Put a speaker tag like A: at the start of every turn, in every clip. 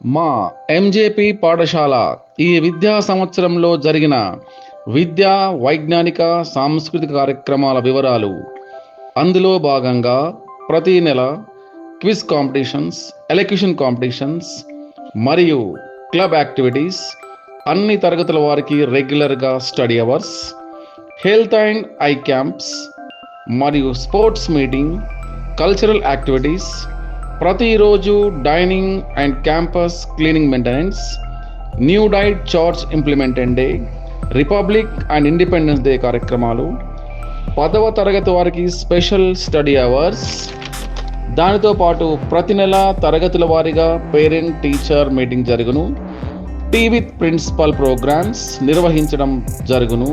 A: మా ఎంజేపీ పాఠశాల ఈ విద్యా సంవత్సరంలో జరిగిన విద్యా వైజ్ఞానిక సాంస్కృతిక కార్యక్రమాల వివరాలు. అందులో భాగంగా ప్రతి నెల క్విజ్ కాంపిటీషన్స్, ఎలక్యూషన్ కాంపిటీషన్స్ మరియు క్లబ్ యాక్టివిటీస్, అన్ని తరగతుల వారికి రెగ్యులర్గా study hours, health and I camps మరియు స్పోర్ట్స్ మీటింగ్, కల్చరల్ యాక్టివిటీస్, ప్రతిరోజు dining and campus cleaning maintenance, new diet charts implemented day, republic and independence day కార్యక్రమాలు, 10వ తరగతి వారికి స్పెషల్ స్టడీ అవర్స్, దానితో పాటు ప్రతి నెల తరగతుల వారీగా పేరెంట్ టీచర్ మీటింగ్ జరుగును, టీ విత్ ప్రిన్సిపల్ ప్రోగ్రామ్స్ నిర్వహించడం జరుగును.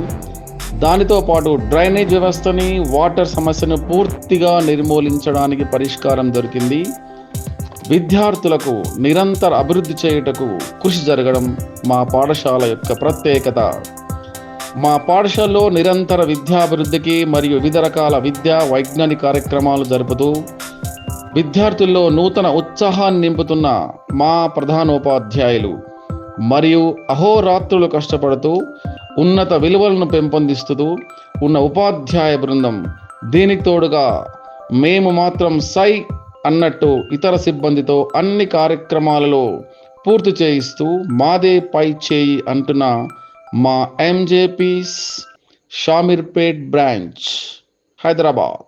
A: దానితో పాటు డ్రైనేజ్ వ్యవస్థని, వాటర్ సమస్యను పూర్తిగా నిర్మూలించడానికి పరిష్కారం దొరికింది. విద్యార్థులకు నిరంతర అభివృద్ధి చేయుటకు కృషి జరగడం మా పాఠశాల యొక్క ప్రత్యేకత. మా పాఠశాలలో నిరంతర విద్యాభివృద్ధికి మరియు వివిధ రకాల విద్యా వైజ్ఞానిక కార్యక్రమాలు జరుపుతూ విద్యార్థుల్లో నూతన ఉత్సాహాన్ని నింపుతున్న మా ప్రధానోపాధ్యాయులు మరియు అహోరాత్రులు కష్టపడుతూ ఉన్నత విలువలను పెంపొందిస్తూ ఉన్న ఉపాధ్యాయ బృందం, దీనికి తోడుగా మేము మాత్రం సై అన్నట్టు ఇతర సిబ్బందితో అన్ని కార్యక్రమాలలో పూర్తి చేయిస్తూ మాదే పై చేయి అంటున్న మా ఎంజేపీ షామీర్పేట్ బ్రాంచ్, హైదరాబాద్.